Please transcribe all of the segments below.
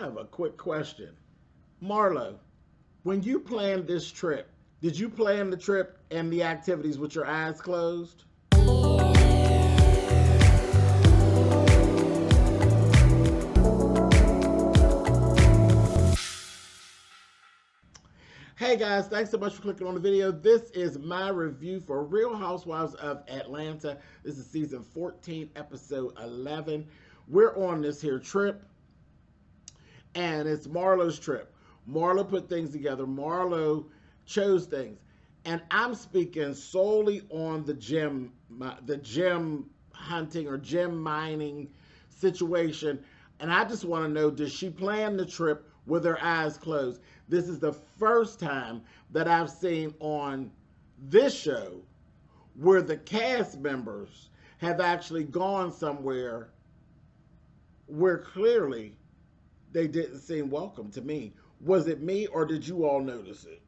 have a quick question. Marlo, when you planned this trip, did you plan the trip and the activities with your eyes closed? Hey guys, thanks so much for clicking on the video. This is my review for Real Housewives of Atlanta. This is season 14, episode 11. We're on this here trip, and it's Marlo's trip. Marlo put things together. Marlo chose things. And I'm speaking solely on the gem hunting or gem mining situation. And I just want to know, does she plan the trip with her eyes closed? This is the first time that I've seen on this show where the cast members have actually gone somewhere where clearly they didn't seem welcome to me. Was it me, or did you all notice it?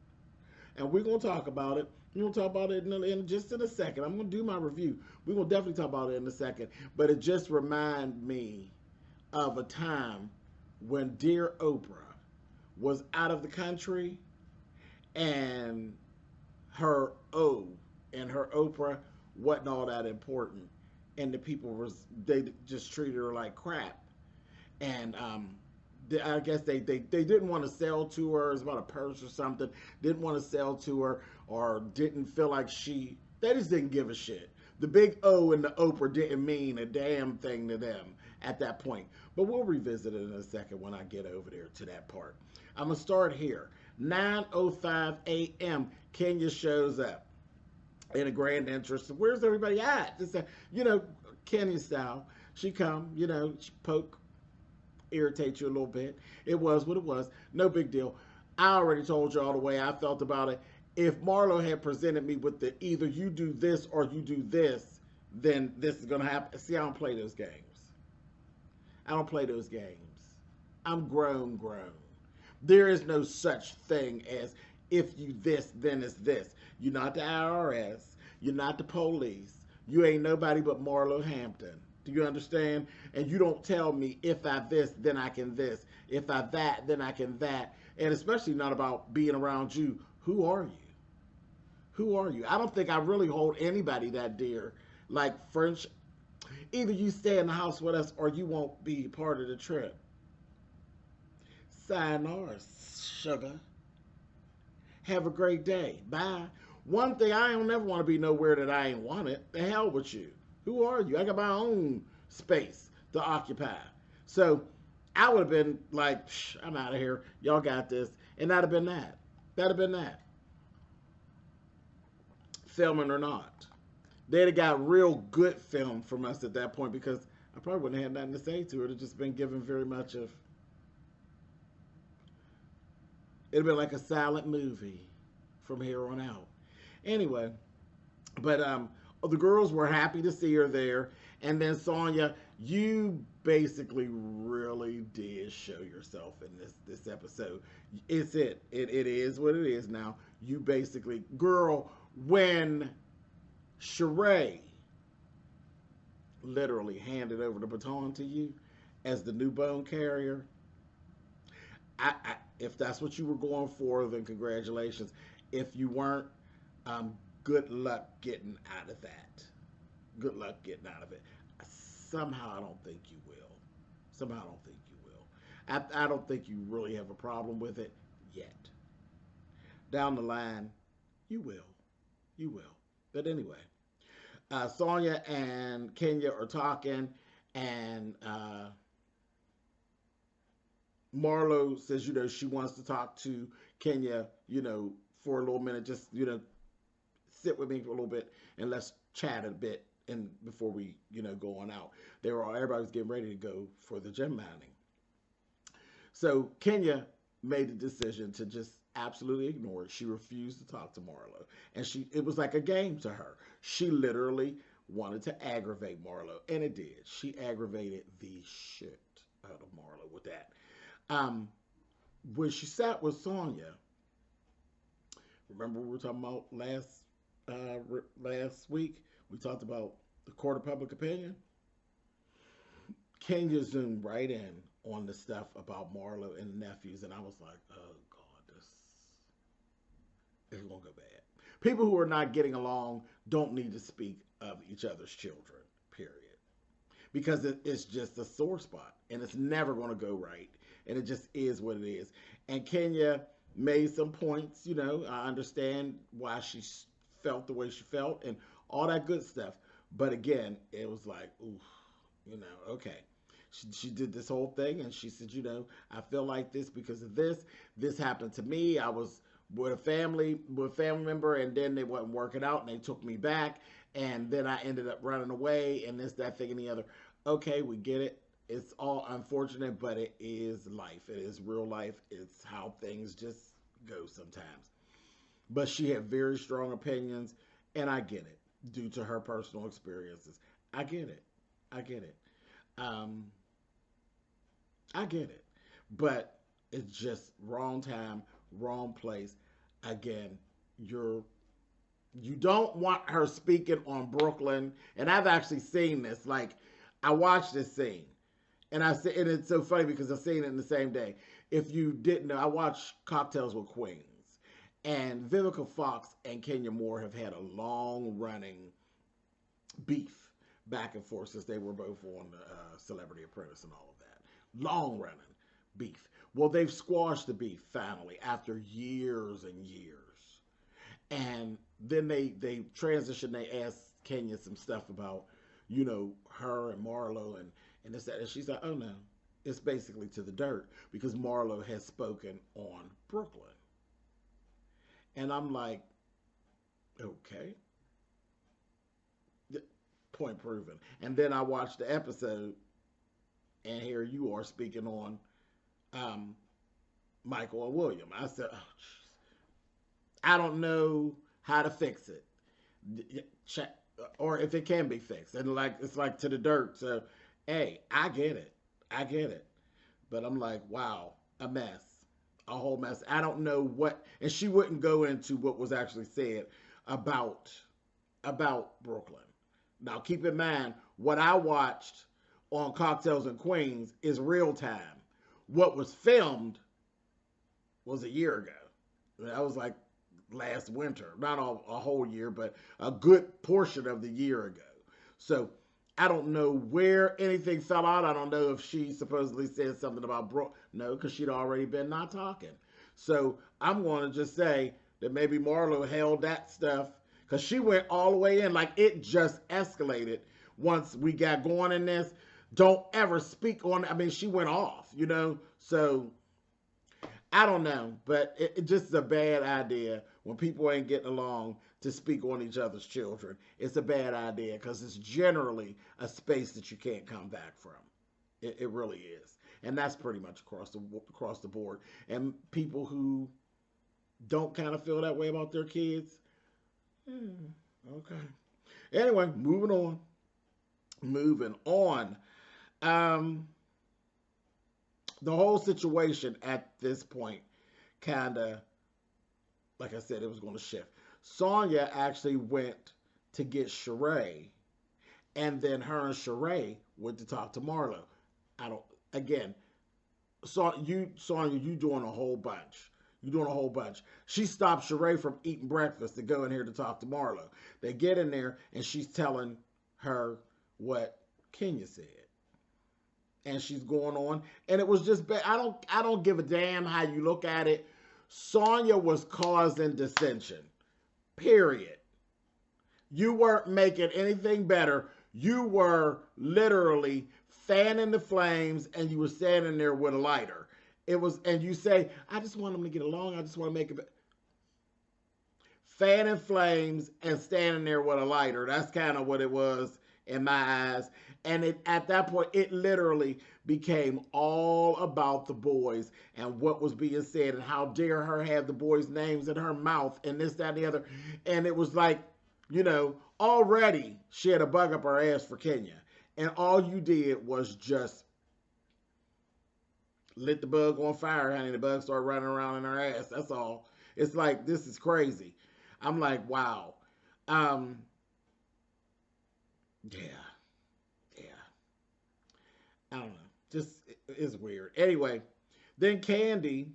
And we're going to talk about it. We're going to talk about it in just in a second. I'm going to do my review. We're going to definitely talk about it in a second. But it just reminded me of a time when dear Oprah was out of the country, and her O and her Oprah wasn't all that important, and the people they just treated her like crap. And I guess they didn't want to sell to her. It was about a purse or something. Didn't want to sell to her, or didn't feel like they just didn't give a shit. The big O and the Oprah didn't mean a damn thing to them at that point. But we'll revisit it in a second when I get over there to that part. I'm going to start here. 9:05 a.m. Kenya shows up in a grand entrance. Where's everybody at? Just, Kenya style. She come, she poke, irritate you a little bit. It was what it was. No big deal. I already told you all the way I felt about it. If Marlo had presented me with the either you do this or you do this, then this is going to happen. See, I don't play those games. I don't play those games. I'm grown. There is no such thing as if you this, then it's this. You're not the IRS. You're not the police. You ain't nobody but Marlo Hampton. Do you understand? And you don't tell me if I this, then I can this. If I that, then I can that. And especially not about being around you. Who are you? Who are you? I don't think I really hold anybody that dear. Like French, either you stay in the house with us or you won't be part of the trip. Sayonara, sugar. Have a great day. Bye. One thing, I don't never want to be nowhere that I ain't wanted. The hell with you. Who are you? I got my own space to occupy. So I would have been like, I'm out of here. Y'all got this. And that'd have been that. That'd have been that. Filming or not. They'd have got real good film from us at that point, because I probably wouldn't have had nothing to say to her. It'd have just been given very much of, it'd have been like a silent movie from here on out. Anyway, but the girls were happy to see her there. And then Sonya, you basically really did show yourself in this episode. It is what it is now. You basically, girl, when Sheree literally handed over the baton to you as the new bone carrier, if that's what you were going for, then congratulations. If you weren't, good luck getting out of that. Good luck getting out of it. Somehow I don't think you will. Somehow I don't think you will. I don't think you really have a problem with it yet. Down the line, you will. You will. But anyway, Sonya and Kenya are talking, and Marlo says, she wants to talk to Kenya, for a little minute, just, sit with me for a little bit and let's chat a bit and before we, go on out. Everybody was getting ready to go for the gem mining. So Kenya made the decision to just absolutely ignore it. She refused to talk to Marlo. And it was like a game to her. She literally wanted to aggravate Marlo. And it did. She aggravated the shit out of Marlo with that. When she sat with Sonya, remember we were talking about last week? We talked about the court of public opinion. Kenya zoomed right in on the stuff about Marlo and the nephews, and I was like, oh God, this is gonna go bad. People who are not getting along don't need to speak of each other's children, period. Because it's just a sore spot, and it's never gonna go right, and it just is what it is. And Kenya made some points, you know, I understand why she felt the way she felt and all that good stuff. But again, it was like, ooh, you know, okay. She did this whole thing, and she said, you know, I feel like this because of this. This happened to me. I was with a family member, and then they wasn't working out, and they took me back, and then I ended up running away, and this, that, thing, and the other. Okay, we get it. It's all unfortunate, but it is life. It is real life. It's how things just go sometimes. But she had very strong opinions, and I get it due to her personal experiences. I get it. I get it. Um, I get it. But it's just wrong time, wrong place. Again, you don't want her speaking on Brooklyn. And I've actually seen this. Like, I watched this scene. And it's so funny because I've seen it in the same day. If you didn't know, I watched Cocktails with Queens. And Vivica Fox and Kenya Moore have had a long running beef back and forth since they were both on Celebrity Apprentice and all of that. Long running beef. Well, they've squashed the beef finally after years and years. And then they transitioned. They asked Kenya some stuff about, you know, her and Marlo and this, that. And she's like, oh no, it's basically to the dirt because Marlo has spoken on Brooklyn. And I'm like, okay. Point proven. And then I watched the episode, and here you are speaking on Michael and William. I said, oh, geez. I don't know how to fix it. Check, or if it can be fixed. And like it's like to the dirt. So, hey, I get it. I get it. But I'm like, wow, a mess. A whole mess. I don't know what, and she wouldn't go into what was actually said about Brooklyn. Now, keep in mind, what I watched on Cocktails and Queens is real time. What was filmed was a year ago. That was like last winter. Not a whole year, but a good portion of the year ago. So, I don't know where anything fell out. I don't know if she supposedly said something about Brooke. No, because she'd already been not talking. So I'm going to just say that maybe Marlo held that stuff because she went all the way in. Like it just escalated once we got going in this. Don't ever speak on. I mean, she went off, you know. So I don't know, but it just is a bad idea when people ain't getting along to speak on each other's children. It's a bad idea because it's generally a space that you can't come back from. It really is. And that's pretty much across the board. And people who don't kind of feel that way about their kids, okay. Anyway, moving on. Moving on. The whole situation at this point kind of, like I said, it was going to shift. Sonya actually went to get Sheree, and then her and Sheree went to talk to Marlo. Sonya, you doing a whole bunch. You're doing a whole bunch. She stopped Sheree from eating breakfast to go in here to talk to Marlo. They get in there, and she's telling her what Kenya said. And she's going on, and it was just bad. I don't give a damn how you look at it. Sonya was causing dissension. Period. You weren't making anything better. You were literally fanning the flames, and you were standing there with a lighter. And you say, I just want them to get along. I just want to make it. Fanning flames and standing there with a lighter. That's kind of what it was in my eyes. And at that point, it literally became all about the boys and what was being said and how dare her have the boys' names in her mouth and this, that, and the other. And it was like, you know, already she had a bug up her ass for Kenya. And all you did was just lit the bug on fire, honey. The bug started running around in her ass. That's all. It's like, this is crazy. I'm like, wow. Yeah. I don't know. Just It's weird. Anyway, then Candy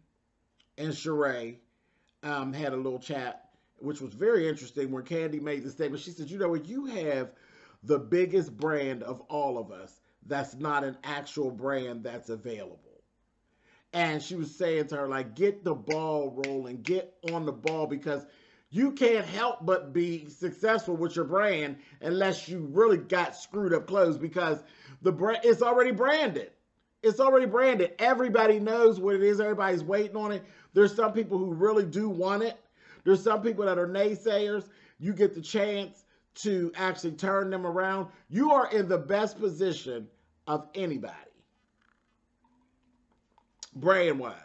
and Sheree had a little chat, which was very interesting. When Candy made the statement, she said, "You know what? You have the biggest brand of all of us. That's not an actual brand that's available." And she was saying to her, like, get the ball rolling, get on the ball, because you can't help but be successful with your brand unless you really got screwed up clothes, because the brand, it's already branded. It's already branded. Everybody knows what it is. Everybody's waiting on it. There's some people who really do want it. There's some people that are naysayers. You get the chance to actually turn them around. You are in the best position of anybody, brand-wise.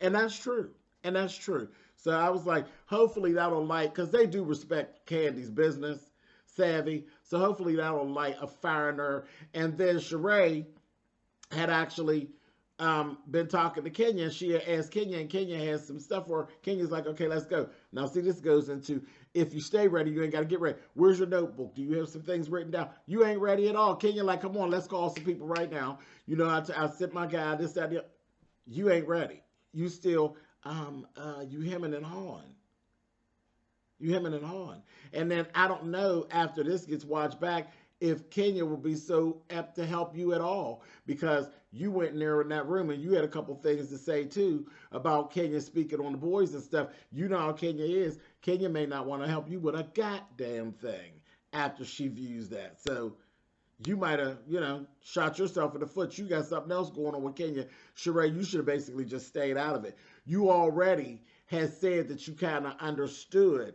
And that's true. And that's true. So I was like, hopefully that'll light, because they do respect Candy's business savvy. So hopefully that'll light a fire in her. And then Sheree had actually been talking to Kenya, and she had asked Kenya, and Kenya has some stuff for her. Kenya's like, okay, let's go. Now, see, this goes into, if you stay ready, you ain't got to get ready. Where's your notebook? Do you have some things written down? You ain't ready at all. Kenya like, come on, let's call some people right now. You know, I sent my guy, this, that, the. You ain't ready. You still, you hemming and hawing. You hemming and hawing. And then I don't know, after this gets watched back, if Kenya will be so apt to help you at all, because you went in there in that room and you had a couple things to say too about Kenya speaking on the boys and stuff. You know how Kenya is. Kenya may not want to help you with a goddamn thing after she views that. So you might have, you know, shot yourself in the foot. You got something else going on with Kenya. Sheree, you should have basically just stayed out of it. You already had said that you kind of understood.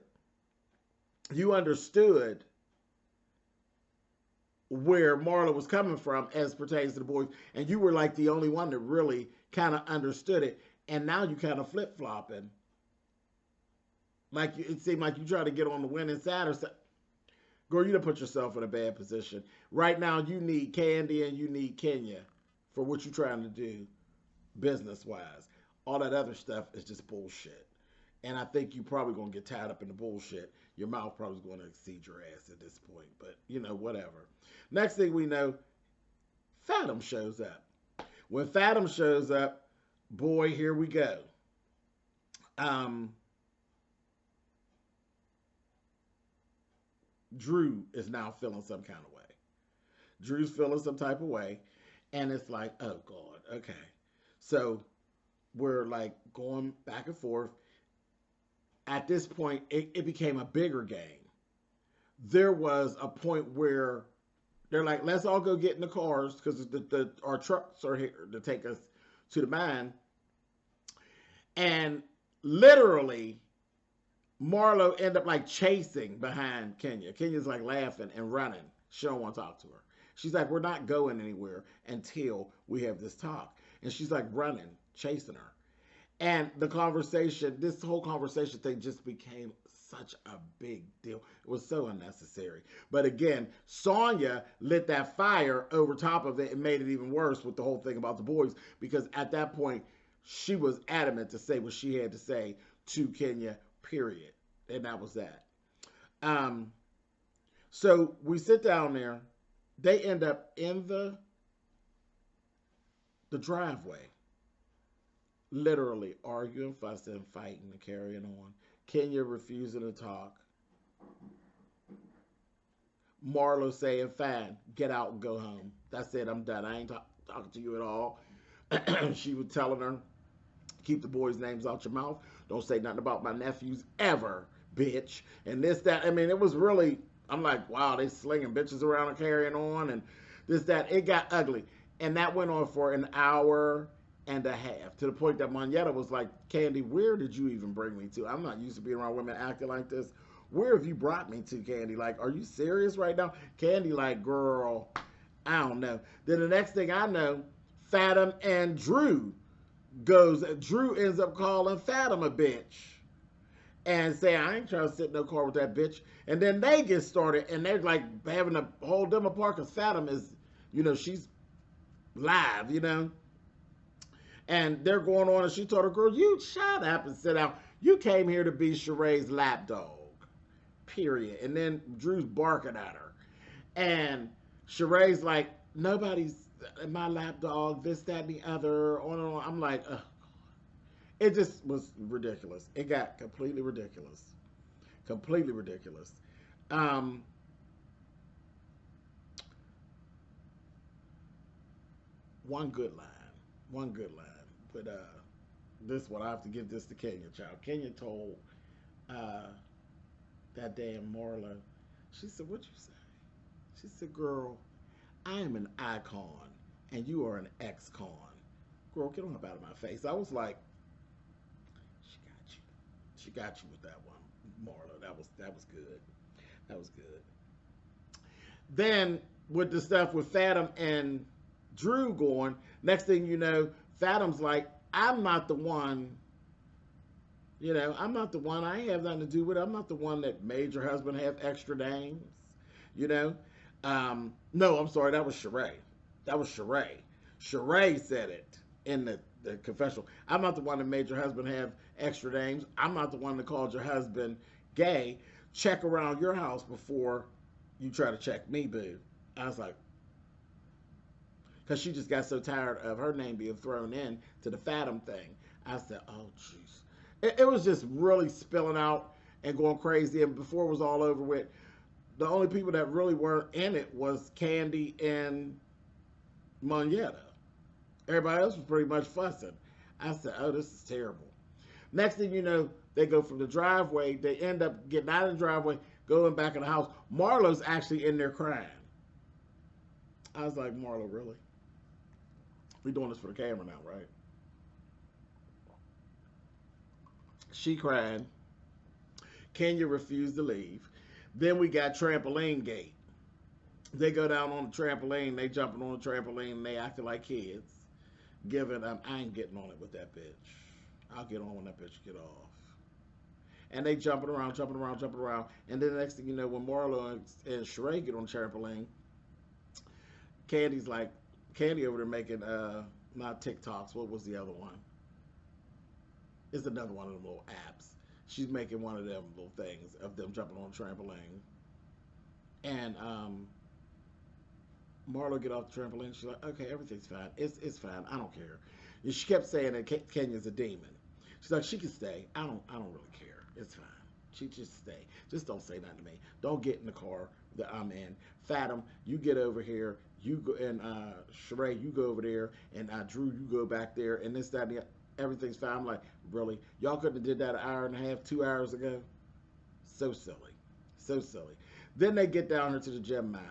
You understood where Marlo was coming from as pertains to the boys, and you were like the only one that really kind of understood it, and now you kind of flip-flopping. Like, it seemed like you try to get on the winning side or something. Girl, you done put yourself in a bad position. Right now, you need Candy and you need Kenya for what you're trying to do business-wise. All that other stuff is just bullshit. And I think you're probably going to get tied up in the bullshit. Your mouth probably is going to exceed your ass at this point. But, you know, whatever. Next thing we know, Fathom shows up. When Fathom shows up, boy, here we go. Drew is now feeling some kind of way. Drew's feeling some type of way. And it's like, oh, God, okay. So we're like going back and forth. At this point, it became a bigger game. There was a point where they're like, let's all go get in the cars, because our trucks are here to take us to the mine. And literally, Marlo ended up like chasing behind Kenya. Kenya's like laughing and running. She don't want to talk to her. She's like, we're not going anywhere until we have this talk. And she's like running, chasing her. And the conversation, this whole conversation thing just became such a big deal. It was so unnecessary. But again, Sonya lit that fire over top of it and made it even worse with the whole thing about the boys, because at that point, she was adamant to say what she had to say to Kenya, period. And that was that. So we sit down there. They end up in the driveway. Literally arguing, fussing, fighting, and carrying on. Kenya refusing to talk. Marlo saying, fine, get out and go home. That's it, I'm done. I ain't talking to you at all. She was telling her, keep the boys' names out your mouth. Don't say nothing about my nephews ever, bitch. And this, that. I mean, it was really, I'm like, wow, they slinging bitches around and carrying on and this, that. It got ugly. And that went on for an hour and a half, to the point that Moneta was like, Candy, where did you even bring me to? I'm not used to being around women acting like this. Where have you brought me to, Candy? Like, are you serious right now? Candy like, girl, I don't know. Then the next thing I know, Fathom and Drew ends up calling Fathom a bitch and saying, I ain't trying to sit in no car with that bitch. And then they get started and they're like having to hold them apart, because Fathom is, you know, she's live, you know. And they're going on, and she told her, girl, you shut up and sit down. You came here to be Sheree's lapdog, period. And then Drew's barking at her. And Sheree's like, nobody's my lapdog, this, that, and the other, on and on. I'm like, ugh. It just was ridiculous. It got completely ridiculous. Completely ridiculous. Um, one good line. One good line. But this one, I have to give this to Kenya, child. Kenya told that damn Marlo, she said, "What'd you say?" She said, "Girl, I am an icon and you are an ex-con. Girl, get on up out of my face." I was like, she got you. She got you with that one, Marlo. That was good. That was good. Then with the stuff with Fathom and Drew going, next thing you know, Fathom's like, "I'm not the one. I'm not the one. I ain't have nothing to do with it. I'm not the one that made your husband have extra names. You know, no, I'm sorry. That was Sheree. That was Sheree. Sheree said it in the confessional. I'm not the one that made your husband have extra names. I'm not the one that called your husband gay. Check around your house before you try to check me, boo." I was like, because she just got so tired of her name being thrown in to the Fathom thing. I said, oh, jeez. It was just really spilling out and going crazy. And before it was all over with, the only people that really weren't in it was Candy and Moneta. Everybody else was pretty much fussing. I said, oh, this is terrible. Next thing you know, they go from the driveway. They end up getting out of the driveway, going back in the house. Marlo's actually in there crying. I was like, Marlo, really? We're doing this for the camera now, right? She cried. Kenya refused to leave. Then we got Trampoline Gate. They go down on the trampoline. They jumping on the trampoline. And they acting like kids. Giving, I ain't getting on it with that bitch. I'll get on when that bitch get off. And they jumping around. And then the next thing you know, when Marlo and Sheree get on the trampoline, Candy over there making, not TikToks. What was the other one? It's another one of them little apps. She's making one of them little things of them jumping on a trampoline. And Marlo get off the trampoline. She's like, okay, everything's fine. It's fine. I don't care. And she kept saying that Kenya's a demon. She's like, she can stay. I don't really care. It's fine. She just stay. Just don't say nothing to me. Don't get in the car that I'm in. Fathom, you get over here. You go, and Sheree, you go over there. And Drew, you go back there. And this, that, and the, everything's fine. I'm like, really? Y'all couldn't have did that an hour and a half, 2 hours ago? So silly. So silly. Then they get down here to the gem mine.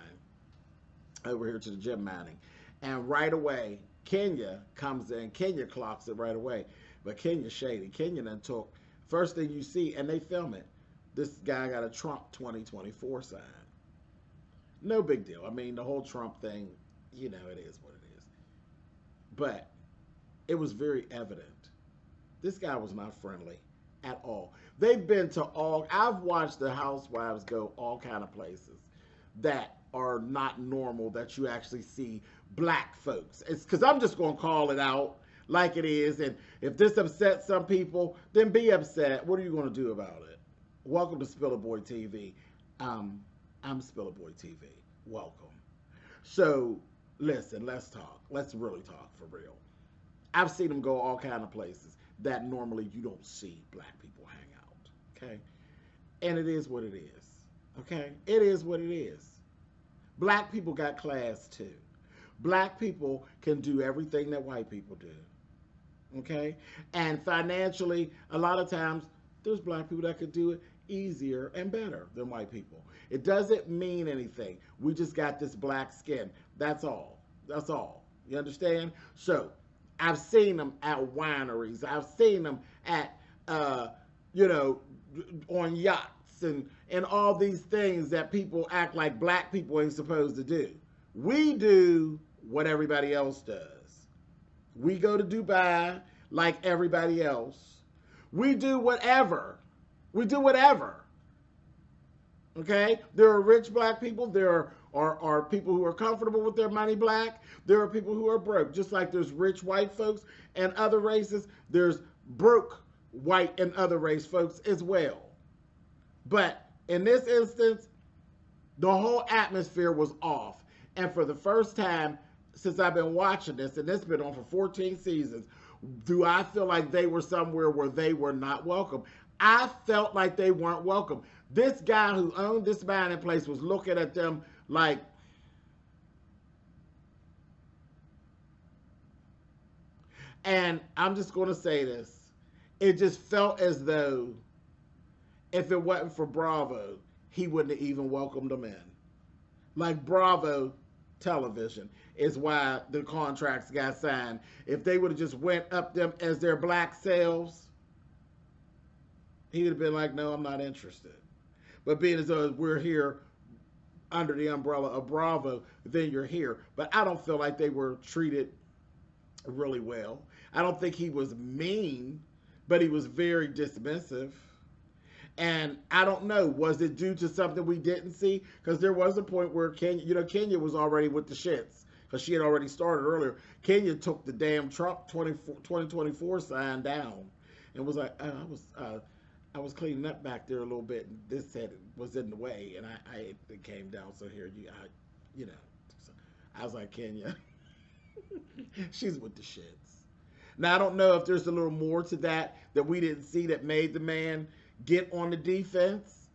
Over here to the gem mining. And right away, Kenya comes in. Kenya clocks it right away. But Kenya's shady. Kenya done took, first thing you see, and they film it, this guy got a Trump 2024 sign. No big deal. I mean, the whole Trump thing, it is what it is. But it was very evident. This guy was not friendly at all. They've been to I've watched the Housewives go all kind of places that are not normal, that you actually see black folks. It's because I'm just going to call it out like it is. And if this upsets some people, then be upset. What are you going to do about it? Welcome to SpillitBoyTV. I'm SpillitBoyTV. Welcome. So, listen, let's talk. Let's really talk for real. I've seen them go all kind of places that normally you don't see black people hang out. Okay? And it is what it is. Okay? It is what it is. Black people got class too. Black people can do everything that white people do. Okay? And financially, a lot of times, there's black people that could do it easier and better than white people. It doesn't mean anything. We just got this black skin. That's all. That's all. You understand? So, I've seen them at wineries. I've seen them at, on yachts and all these things that people act like black people ain't supposed to do. We do what everybody else does. We go to Dubai like everybody else. We do whatever. We do whatever. Okay? There are rich black people. There are people who are comfortable with their money black. There are people who are broke. Just like there's rich white folks and other races, there's broke white and other race folks as well. But in this instance, the whole atmosphere was off. And for the first time since I've been watching this, and it's been on for 14 seasons, do I feel like they were somewhere where they were not welcome? I felt like they weren't welcome. This guy who owned this dining place was looking at them like, and I'm just going to say this. It just felt as though if it wasn't for Bravo, he wouldn't have even welcomed them in. Like Bravo television is why the contracts got signed. If they would have just went up them as their black selves, he would have been like, no, I'm not interested. But being as though we're here under the umbrella of Bravo, then you're here. But I don't feel like they were treated really well. I don't think he was mean, but he was very dismissive. And I don't know, was it due to something we didn't see? Because there was a point where Kenya was already with the shits. Because she had already started earlier. Kenya took the damn Trump 2024 sign down. And was like, I was cleaning up back there a little bit. And this said it was in the way. And it came down. So here, So I was like, Kenya, she's with the shits. Now, I don't know if there's a little more to that we didn't see that made the man get on the defense,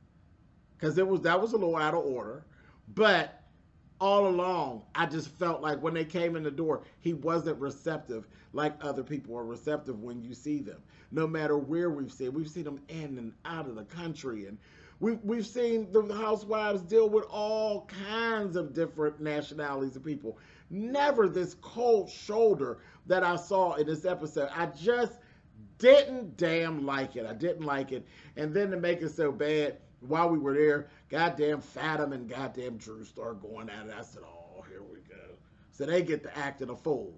because that was a little out of order. But all along, I just felt like when they came in the door, he wasn't receptive like other people are receptive when you see them. No matter where we've seen them in and out of the country, and we've seen the housewives deal with all kinds of different nationalities of people. Never this cold shoulder that I saw in this episode. I just didn't damn like it. I didn't like it. And then to make it so bad, while we were there, goddamn Fathom and goddamn Drew started going at it. I said, oh, here we go. So they get to acting a fool.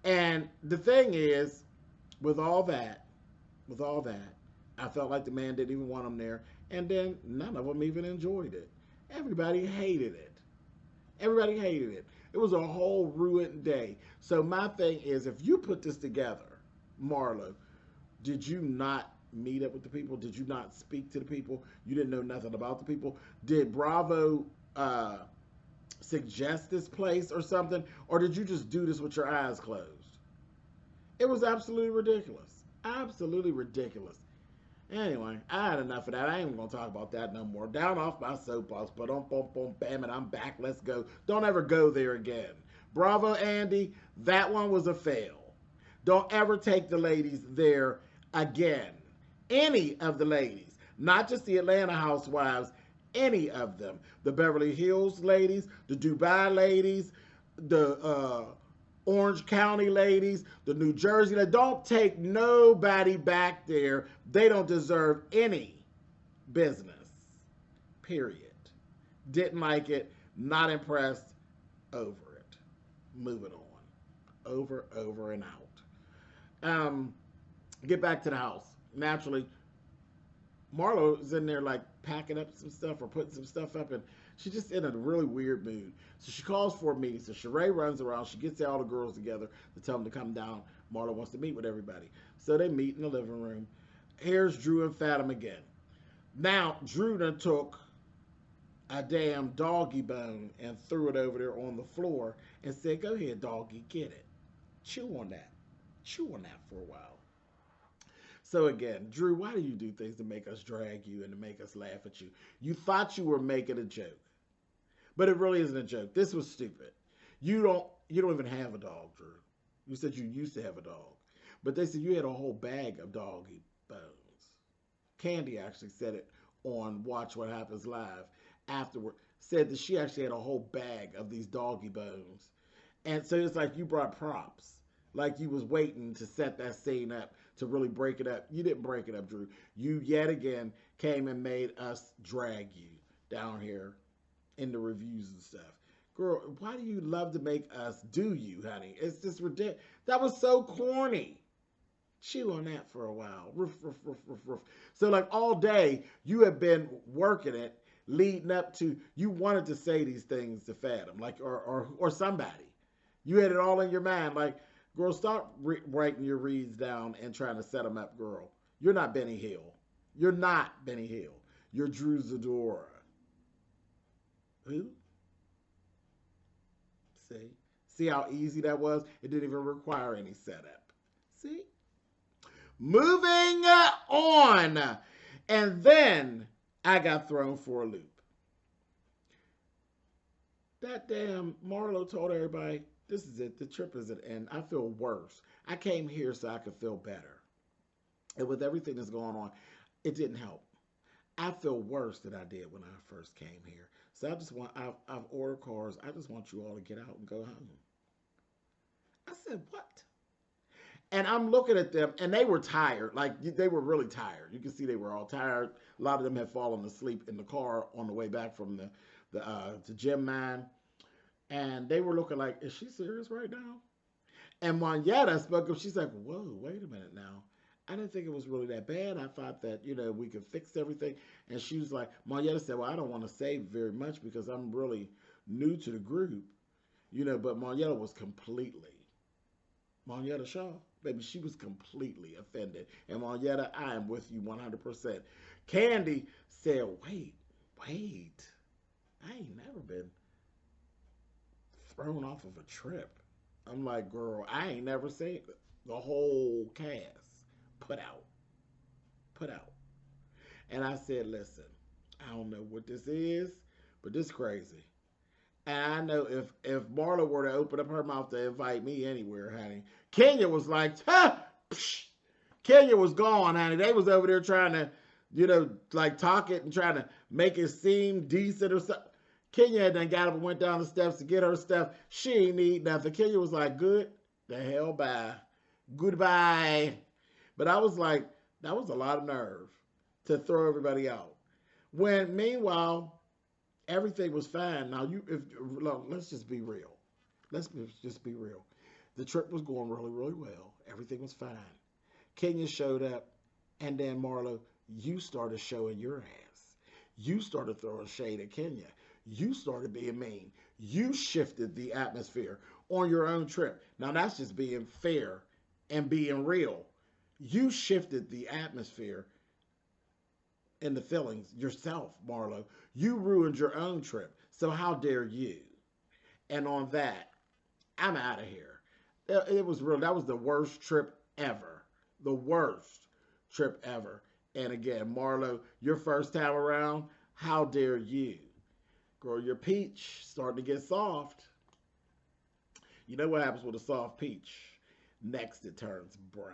And the thing is, with all that, I felt like the man didn't even want them there. And then none of them even enjoyed it. Everybody hated it. Everybody hated it. It was a whole ruined day. So my thing is, if you put this together, Marlo, did you not meet up with the people? Did you not speak to the people? You didn't know nothing about the people? Did Bravo suggest this place or something? Or did you just do this with your eyes closed? It was absolutely ridiculous. Absolutely ridiculous. Anyway, I had enough of that. I ain't even going to talk about that no more. Down off my soapbox. But bam, and I'm back. Let's go. Don't ever go there again. Bravo, Andy. That one was a fail. Don't ever take the ladies there again. Any of the ladies. Not just the Atlanta Housewives. Any of them. The Beverly Hills ladies. The Dubai ladies. The Orange County ladies. The New Jersey ladies. Don't take nobody back there. They don't deserve any business. Period. Didn't like it. Not impressed. Over it. Moving on. Over, and out. Get back to the house. Naturally, Marlo is in there like packing up some stuff or putting some stuff up, and she's just in a really weird mood. So she calls for a meeting. So Sheree runs around. She gets all the girls together to tell them to come down. Marlo wants to meet with everybody. So they meet in the living room. Here's Drew and Fathom again. Now, Drew done took a damn doggy bone and threw it over there on the floor and said, go ahead, doggy, get it. Chew on that. Chew on that for a while. So again, Drew, why do you do things to make us drag you and to make us laugh at you? You thought you were making a joke, but it really isn't a joke. This was stupid. You don't even have a dog, Drew. You said you used to have a dog, but they said you had a whole bag of doggy bones. Candy actually said it on Watch What Happens Live afterward. Said that she actually had a whole bag of these doggy bones, and so it's like you brought props, like you was waiting to set that scene up to really break it up. You didn't break it up, Drew. You yet again came and made us drag you down here in the reviews and stuff. Girl, why do you love to make us do you, honey? It's just ridiculous. That was so corny. Chill on that for a while. Roof. So like all day, you have been working it, leading up to, you wanted to say these things to Fathom, like, or somebody. You had it all in your mind, like, girl, stop writing your reads down and trying to set them up, girl. You're not Benny Hill. You're not Benny Hill. You're Drew Zadora. Who? See how easy that was? It didn't even require any setup. See? Moving on. And then I got thrown for a loop. That damn Marlo told everybody, this is it. The trip is at end. I feel worse. I came here so I could feel better. And with everything that's going on, it didn't help. I feel worse than I did when I first came here. So I just want, I've ordered cars. I just want you all to get out and go home. I said, what? And I'm looking at them, and they were tired. Like, they were really tired. You can see they were all tired. A lot of them had fallen asleep in the car on the way back from the gym, man. And they were looking like, is she serious right now? And Moneta spoke up. She's like, whoa, wait a minute now. I didn't think it was really that bad. I thought that, we could fix everything. And she was like, Moneta said, well, I don't want to say very much because I'm really new to the group. But Moneta was Moneta Shaw, baby, she was completely offended. And Moneta, I am with you 100%. Candy said, wait. I ain't never been thrown off of a trip. I'm like, girl, I ain't never seen the whole cast put out. And I said, listen, I don't know what this is, but this is crazy. And I know if Marlo were to open up her mouth to invite me anywhere, honey, Kenya was like, psh. Kenya was gone, honey. They was over there trying to, like talk it and trying to make it seem decent or something. Kenya done got up and went down the steps to get her stuff. She ain't need nothing. Kenya was like, good the hell bye. Goodbye. But I was like, that was a lot of nerve to throw everybody out. When meanwhile, everything was fine. Now, let's just be real. Let's just be real. The trip was going really, really well. Everything was fine. Kenya showed up, and then Marlo, you started showing your ass. You started throwing shade at Kenya. You started being mean. You shifted the atmosphere on your own trip. Now, that's just being fair and being real. You shifted the atmosphere and the feelings yourself, Marlo. You ruined your own trip. So how dare you? And on that, I'm out of here. It was real. That was the worst trip ever. The worst trip ever. And again, Marlo, your first time around, how dare you? Girl, your peach starting to get soft. You know what happens with a soft peach? Next, it turns brown.